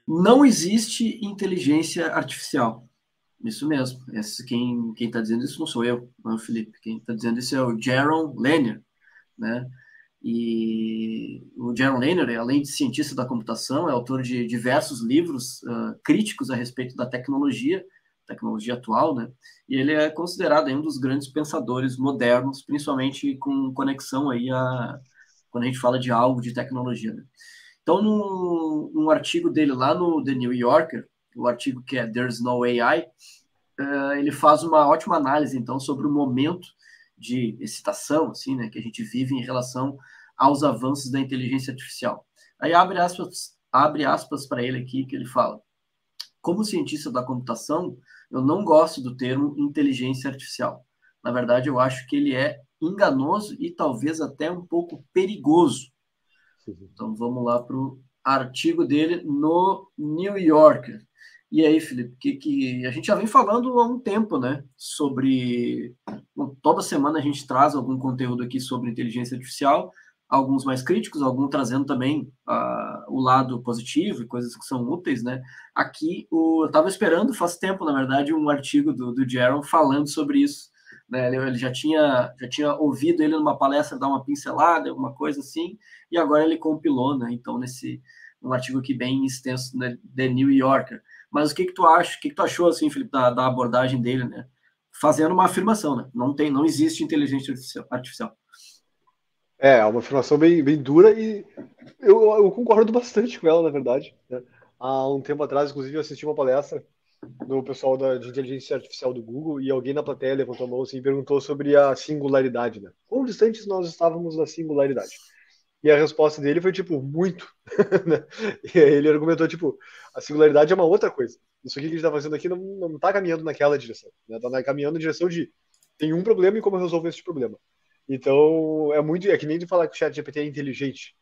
Não existe inteligência artificial. Isso mesmo. Quem está dizendo isso não sou eu, não é o Felipe. Quem está dizendo isso é o Jaron Lanier, né? E o Jaron Lanier, além de cientista da computação, é autor de diversos livros críticos a respeito da tecnologia atual, né? E ele é considerado aí um dos grandes pensadores modernos, principalmente com conexão aí quando a gente fala de algo de tecnologia, né? Então, num artigo dele lá no The New Yorker, o artigo que é There's No AI, ele faz uma ótima análise, então, sobre o momento de excitação, assim, né, que a gente vive em relação aos avanços da inteligência artificial. Aí abre aspas para ele aqui, que ele fala: como cientista da computação, eu não gosto do termo inteligência artificial. Na verdade, eu acho que ele é enganoso e talvez até um pouco perigoso. Então vamos lá para o artigo dele no New Yorker. E aí, Felipe, que a gente já vem falando há um tempo, né? Sobre. Bom, toda semana a gente traz algum conteúdo aqui sobre inteligência artificial, alguns mais críticos, alguns trazendo também o lado positivo e coisas que são úteis, né? Aqui, eu estava esperando faz tempo, na verdade, um artigo do Jaron falando sobre isso. Né? Ele já tinha ouvido ele numa palestra dar uma pincelada, alguma coisa assim, e agora ele compilou, né? Então, um artigo aqui bem extenso, né, The New Yorker. Mas o que tu acha? O que tu achou, assim, Felipe, da abordagem dele, né? Fazendo uma afirmação, né? Não existe inteligência artificial. É uma afirmação bem dura e eu concordo bastante com ela, na verdade, né? Há um tempo atrás, inclusive, eu assisti uma palestra do pessoal de inteligência artificial do Google e alguém na plateia levantou a mão assim, e perguntou sobre a singularidade, né? Quão distantes nós estávamos da singularidade? E a resposta dele foi, tipo, muito. Né? E aí ele argumentou, tipo, a singularidade é uma outra coisa. Isso aqui que a gente está fazendo aqui não tá caminhando naquela direção. Né? Tá caminhando na direção de tem um problema e como eu resolvo esse problema. Então, é que nem de falar que o chat GPT é inteligente.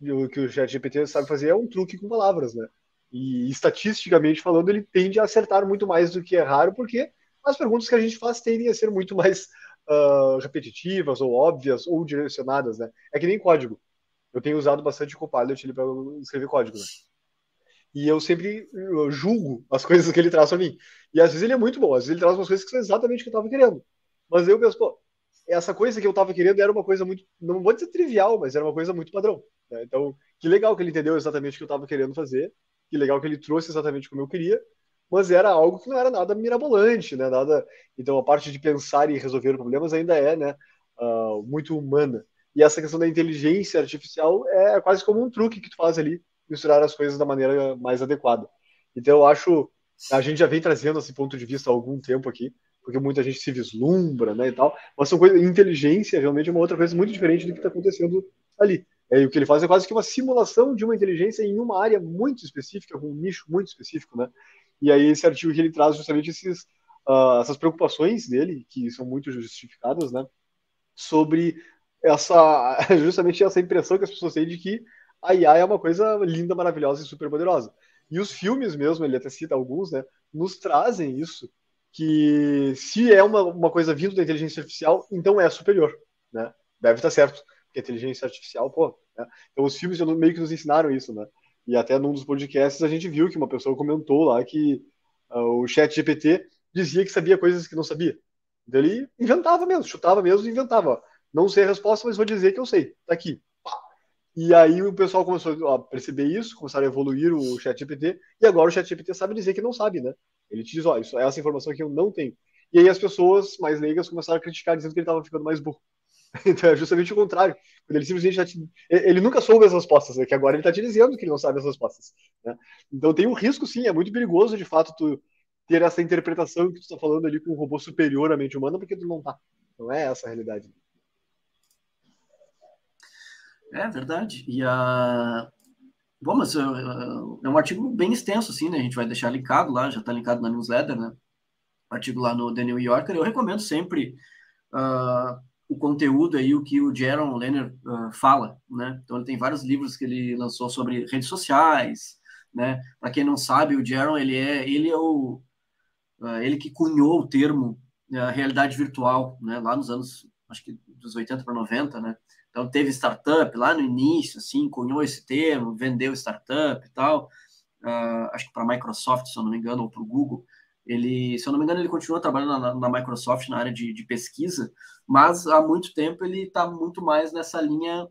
O que o chat GPT sabe fazer é um truque com palavras, né? E estatisticamente falando, ele tende a acertar muito mais do que errar, porque as perguntas que a gente faz tendem a ser muito mais repetitivas ou óbvias ou direcionadas, né? É que nem código. Eu tenho usado bastante o Copilot para escrever código, né? E eu julgo as coisas que ele traz para mim. E às vezes ele é muito bom, às vezes ele traz umas coisas que são exatamente o que eu estava querendo. Mas eu penso, pô, essa coisa que eu estava querendo era uma coisa muito, não vou dizer trivial, mas era uma coisa muito padrão. Né? Então, que legal que ele entendeu exatamente o que eu estava querendo fazer, que legal que ele trouxe exatamente como eu queria, mas era algo que não era nada mirabolante, né? Nada. Então, a parte de pensar e resolver problemas ainda é, né, muito humana. E essa questão da inteligência artificial é quase como um truque que tu faz ali, misturar as coisas da maneira mais adequada. Então, eu acho, a gente já vem trazendo esse ponto de vista há algum tempo aqui, porque muita gente se vislumbra, né, e tal, mas são coisas, inteligência realmente é uma outra coisa muito diferente do que está acontecendo ali. E o que ele faz é quase que uma simulação de uma inteligência em uma área muito específica, com um nicho muito específico, né? E aí esse artigo que ele traz justamente essas preocupações dele, que são muito justificadas, né? Sobre justamente essa impressão que as pessoas têm de que a IA é uma coisa linda, maravilhosa e super poderosa. E os filmes mesmo, ele até cita alguns, né, nos trazem isso, que se é uma coisa vindo da inteligência artificial, então é superior, né? Deve estar certo, porque a inteligência artificial, pô, né? Então os filmes meio que nos ensinaram isso, né? E até num dos podcasts a gente viu que uma pessoa comentou lá que o chat GPT dizia que sabia coisas que não sabia. Então ele inventava mesmo, chutava mesmo e inventava. Ó, não sei a resposta, mas vou dizer que eu sei. Tá aqui. E aí o pessoal começou a perceber isso, começaram a evoluir o ChatGPT, e agora o ChatGPT sabe dizer que não sabe, né? Ele te diz, ó, isso, essa informação aqui eu não tenho. E aí as pessoas mais leigas começaram a criticar, dizendo que ele estava ficando mais burro. Então é justamente o contrário. Quando ele simplesmente ele nunca soube as respostas, né? Que agora ele está te dizendo que ele não sabe as respostas. Né? Então tem um risco, sim, é muito perigoso, de fato, tu ter essa interpretação que tu está falando ali com um robô superior à mente humana, porque tu não tá. Não é essa a realidade. É verdade. Bom, mas é um artigo bem extenso, assim, né? A gente vai deixar linkado lá, já está linkado na newsletter, né? Artigo lá no The New Yorker. Eu recomendo sempre o conteúdo aí, o que o Jaron Lanier fala, né? Então ele tem vários livros que ele lançou sobre redes sociais, né? Para quem não sabe, o Jaron ele que cunhou o termo realidade virtual, né? Lá nos anos, acho que dos 80 para 90, né? Então teve startup lá no início, assim, cunhou esse termo, vendeu startup e tal. acho que para a Microsoft, se eu não me engano, ou para o Google. Ele, se eu não me engano, ele continua trabalhando na Microsoft na área de pesquisa, mas há muito tempo ele está muito mais nessa linha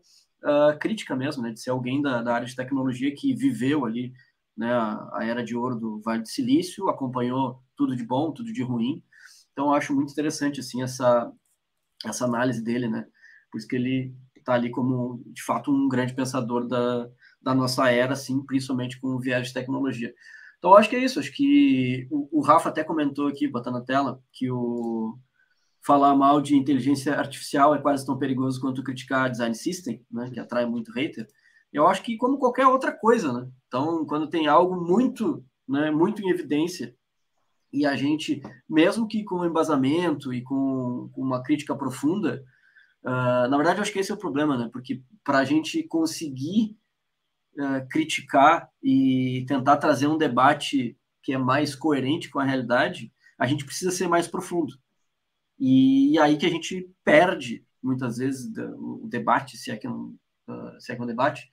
crítica mesmo, né, de ser alguém da área de tecnologia que viveu ali, né, a era de ouro do Vale do Silício, acompanhou tudo de bom, tudo de ruim. Então, eu acho muito interessante assim essa análise dele, né? Por isso que ele está ali como, de fato, um grande pensador da nossa era, assim, principalmente com o viés de tecnologia. Então, acho que é isso. Acho que o Rafa até comentou aqui, botando na tela, que falar mal de inteligência artificial é quase tão perigoso quanto criticar design system, né, que atrai muito hater. Eu acho que como qualquer outra coisa, né? Então, quando tem algo muito, né, muito em evidência e a gente, mesmo que com embasamento e com uma crítica profunda, na verdade, eu acho que esse é o problema, né? Porque para a gente conseguir criticar e tentar trazer um debate que é mais coerente com a realidade, a gente precisa ser mais profundo. E aí que a gente perde, muitas vezes, o debate, se é que é um debate,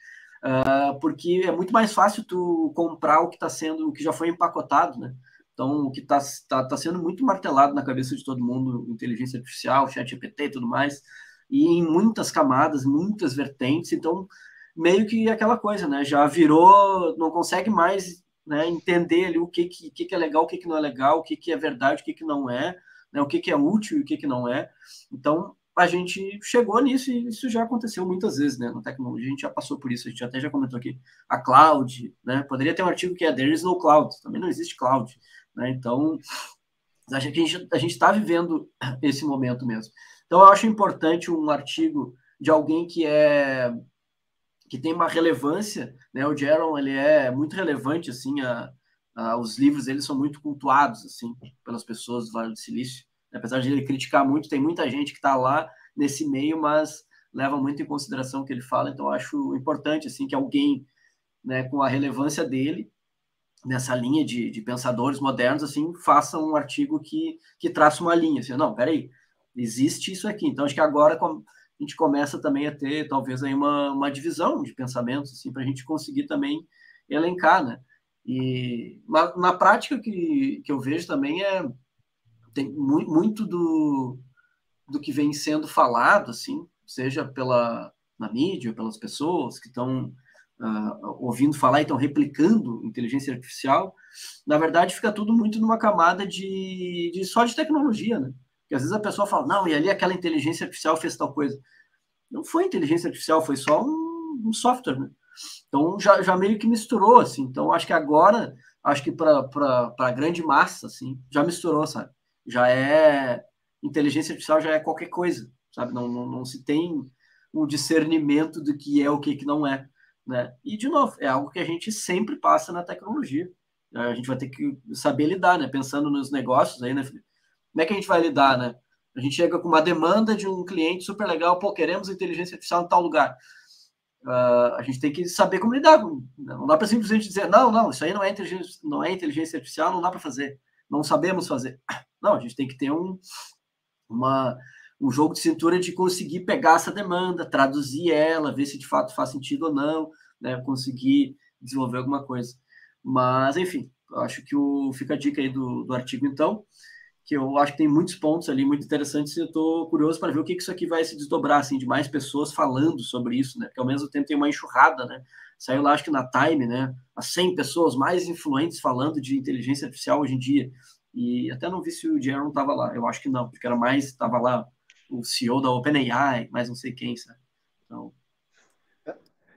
porque é muito mais fácil tu comprar o que está sendo, o que já foi empacotado, né? Então, o que tá sendo muito martelado na cabeça de todo mundo, inteligência artificial, chat GPT e tudo mais, e em muitas camadas, muitas vertentes, então, meio que aquela coisa, né? Já virou, não consegue mais, né, entender ali o que é legal, o que não é legal, o que é verdade, o que não é, né, o que é útil e o que não é. Então, a gente chegou nisso e isso já aconteceu muitas vezes, né? Na tecnologia, a gente já passou por isso, a gente até já comentou aqui. A cloud, né? Poderia ter um artigo que é There is no cloud, também não existe cloud, né? Então, acho que a gente está vivendo esse momento mesmo. Então, eu acho importante um artigo de alguém que tem uma relevância, né? O Jaron, ele é muito relevante, assim, os livros dele são muito cultuados, assim, pelas pessoas do Vale do Silício. Apesar de ele criticar muito, tem muita gente que está lá nesse meio, mas leva muito em consideração o que ele fala, então eu acho importante, assim, que alguém, né, com a relevância dele, nessa linha de pensadores modernos, assim, faça um artigo que traça uma linha, assim, não, peraí, existe isso aqui, então acho que agora a gente começa também a ter, talvez, aí uma divisão de pensamentos, assim, para a gente conseguir também elencar, né? E na prática que eu vejo também tem muito do que vem sendo falado, assim, seja na mídia, pelas pessoas que estão ouvindo falar e estão replicando inteligência artificial, na verdade fica tudo muito numa camada só de tecnologia, né? Porque às vezes a pessoa fala, não, e ali aquela inteligência artificial fez tal coisa. Não foi inteligência artificial, foi só um software, né? Então já meio que misturou, assim. Então acho que agora, acho que para a grande massa, assim, já misturou, sabe? Já é inteligência artificial já é qualquer coisa, sabe? Não se tem um discernimento do que é o que não é, né? E de novo, é algo que a gente sempre passa na tecnologia. A gente vai ter que saber lidar, né? Pensando nos negócios aí, né, Felipe? Como é que a gente vai lidar, né? A gente chega com uma demanda de um cliente super legal, pô, queremos inteligência artificial em tal lugar. A gente tem que saber como lidar. Não dá para simplesmente dizer, não, isso aí não é inteligência artificial, não dá para fazer. Não sabemos fazer. Não, a gente tem que ter um jogo de cintura de conseguir pegar essa demanda, traduzir ela, ver se de fato faz sentido ou não, né? Conseguir desenvolver alguma coisa. Mas, enfim, acho que fica a dica aí do artigo, então, que eu acho que tem muitos pontos ali muito interessantes e eu estou curioso para ver o que isso aqui vai se desdobrar, assim, de mais pessoas falando sobre isso, né? Porque ao mesmo tempo tem uma enxurrada, né? Saiu lá, acho que na Time, né? As 100 pessoas mais influentes falando de inteligência artificial hoje em dia. E até não vi se o Jaron estava lá. Eu acho que não, porque era mais, estava lá o CEO da OpenAI, mais não sei quem, sabe? Então,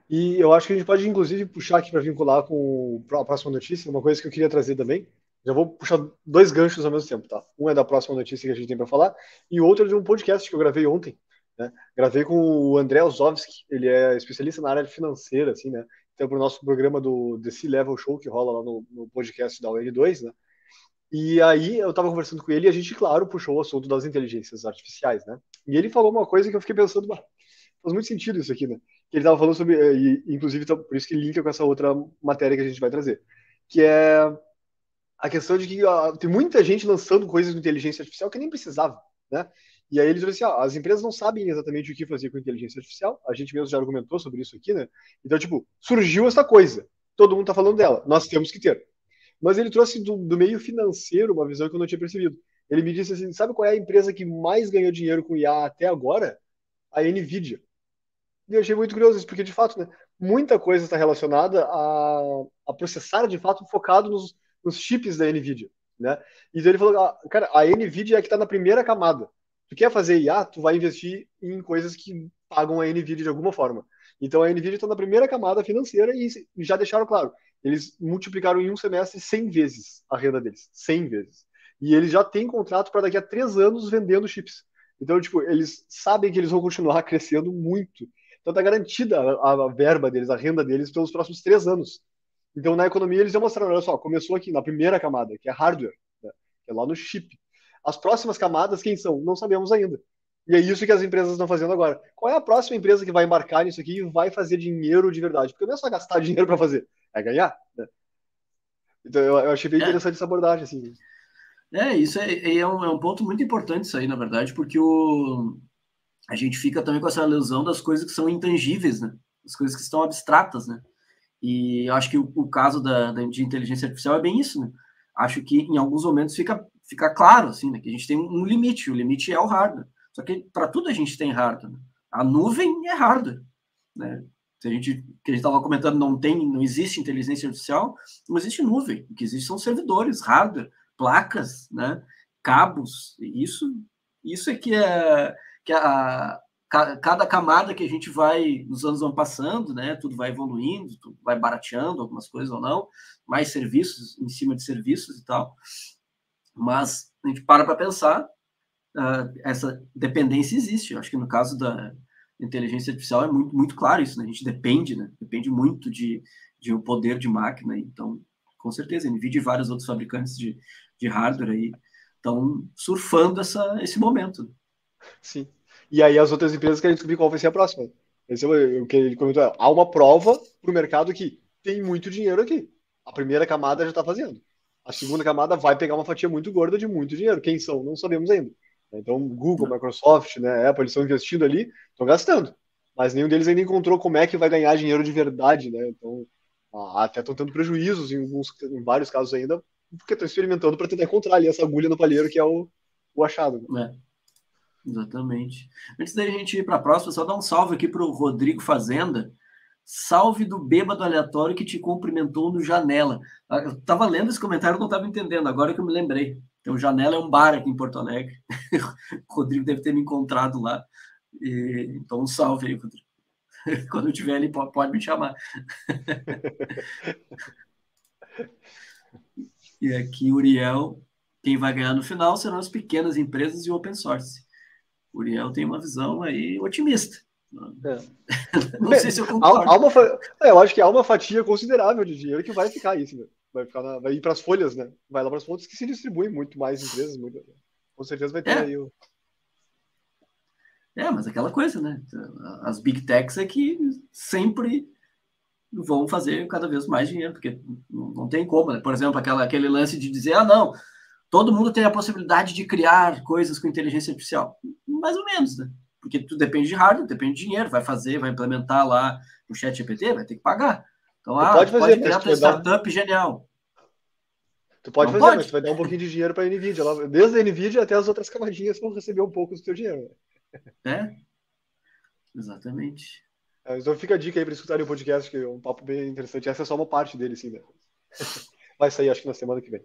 E eu acho que a gente pode, inclusive, puxar aqui para vincular com a próxima notícia, uma coisa que eu queria trazer também. Já vou puxar dois ganchos ao mesmo tempo, tá? Um é da próxima notícia que a gente tem para falar, e o outro é de um podcast que eu gravei ontem, né? Gravei com o André Ozovski, ele é especialista na área financeira, assim, né? Então, para o nosso programa do The C-Level Show, que rola lá no podcast da UR2, né? E aí eu estava conversando com ele e a gente, claro, puxou o assunto das inteligências artificiais, né? E ele falou uma coisa que eu fiquei pensando, faz muito sentido isso aqui, né? Que ele estava falando sobre, e, inclusive, por isso que linka com essa outra matéria que a gente vai trazer, que é a questão de que tem muita gente lançando coisas com inteligência artificial que nem precisava, né? E aí eles dizem assim, as empresas não sabem exatamente o que fazer com inteligência artificial, a gente mesmo já argumentou sobre isso aqui, né? Então, tipo, surgiu essa coisa, todo mundo está falando dela, nós temos que ter. Mas ele trouxe do meio financeiro uma visão que eu não tinha percebido. Ele me disse assim, sabe qual é a empresa que mais ganhou dinheiro com IA até agora? A Nvidia. E eu achei muito curioso isso, porque de fato, né, muita coisa está relacionada a processar de fato focado nos chips da Nvidia, né? Então ele falou, cara, a Nvidia é que está na primeira camada. Tu quer fazer IA, tu vai investir em coisas que pagam a Nvidia de alguma forma. Então a Nvidia está na primeira camada financeira e já deixaram claro, eles multiplicaram em um semestre 100 vezes a renda deles, 100 vezes. E eles já têm contrato para daqui a 3 anos vendendo chips. Então, tipo, eles sabem que eles vão continuar crescendo muito. Então tá garantida a verba deles, a renda deles pelos próximos 3 anos. Então na economia eles já mostraram, olha só, começou aqui na primeira camada, que é hardware, né, que é lá no chip. As próximas camadas, quem são? Não sabemos ainda. E é isso que as empresas estão fazendo agora. Qual é a próxima empresa que vai embarcar nisso aqui e vai fazer dinheiro de verdade? Porque não é só gastar dinheiro para fazer, é ganhar. Né? Então eu achei bem É, interessante essa abordagem. Assim. isso é um ponto muito importante isso aí, na verdade, porque a gente fica também com essa ilusão das coisas que são intangíveis, né? As coisas que estão abstratas, né? E eu acho que o caso de inteligência artificial é bem isso, né? Acho que em alguns momentos fica claro, assim, né? Que a gente tem um limite, o limite é o hardware. Só que para tudo a gente tem hardware. Né? A nuvem é hardware, né? Se a gente, que a gente estava comentando, não existe inteligência artificial, não existe nuvem. O que existe são servidores, hardware, placas, né? Cabos. Isso é que cada camada que a gente vai, nos anos vão passando, né? Tudo vai evoluindo, tudo vai barateando algumas coisas ou não, mais serviços em cima de serviços e tal. Mas a gente para pensar, essa dependência existe. Eu acho que no caso da inteligência artificial é muito, muito claro isso, né? A gente depende, né? Depende muito de um poder de máquina. Então, com certeza, a NVIDIA e vários outros fabricantes de hardware aí estão surfando esse momento. Sim. E aí as outras empresas querem descobrir qual vai ser a próxima. Esse é o que ele comentou. Há uma prova para o mercado que tem muito dinheiro aqui. A primeira camada já está fazendo. A segunda camada vai pegar uma fatia muito gorda de muito dinheiro. Quem são? Não sabemos ainda. Então, Google, Microsoft, né, Apple, eles estão investindo ali, estão gastando. Mas nenhum deles ainda encontrou como é que vai ganhar dinheiro de verdade, né? Então, até estão tendo prejuízos em vários casos ainda, porque estão experimentando para tentar encontrar ali essa agulha no palheiro que é o achado. Né? Exatamente. Antes da gente ir para a próxima, só dar um salve aqui para o Rodrigo Fazenda. Salve do bêbado aleatório que te cumprimentou no Janela. Eu estava lendo esse comentário e não estava entendendo, agora que eu me lembrei. Então, Janela é um bar aqui em Porto Alegre. O Rodrigo deve ter me encontrado lá. Então, um salve aí, Rodrigo. Quando eu estiver ali, pode me chamar. E aqui, Uriel, quem vai ganhar no final serão as pequenas empresas e o open source. O Uriel tem uma visão aí otimista. É. Não sei se eu concordo. Eu acho que há uma fatia considerável de dinheiro que vai ficar isso, né? Vai ir para as folhas, né? Vai lá para as fontes que se distribuem muito mais empresas, com certeza vai ter É, aí mas aquela coisa, né? As big techs é que sempre vão fazer cada vez mais dinheiro, porque não tem como, né? Por exemplo, aquele lance de dizer, não, todo mundo tem a possibilidade de criar coisas com inteligência artificial. Mais ou menos, né? Porque tudo depende de hardware, depende de dinheiro, vai implementar lá o chat GPT, vai ter que pagar. Então, Tu pode tu fazer, pode mas criar tua startup genial. tu pode Não fazer, mas tu pode? vai dar um pouquinho de dinheiro para a Nvidia. Desde a Nvidia até as outras camadinhas vão receber um pouco do teu dinheiro. É, exatamente. Então fica a dica aí para escutarem o podcast, que é um papo bem interessante. Essa é só uma parte dele, sim, né? Vai sair, acho que na semana que vem.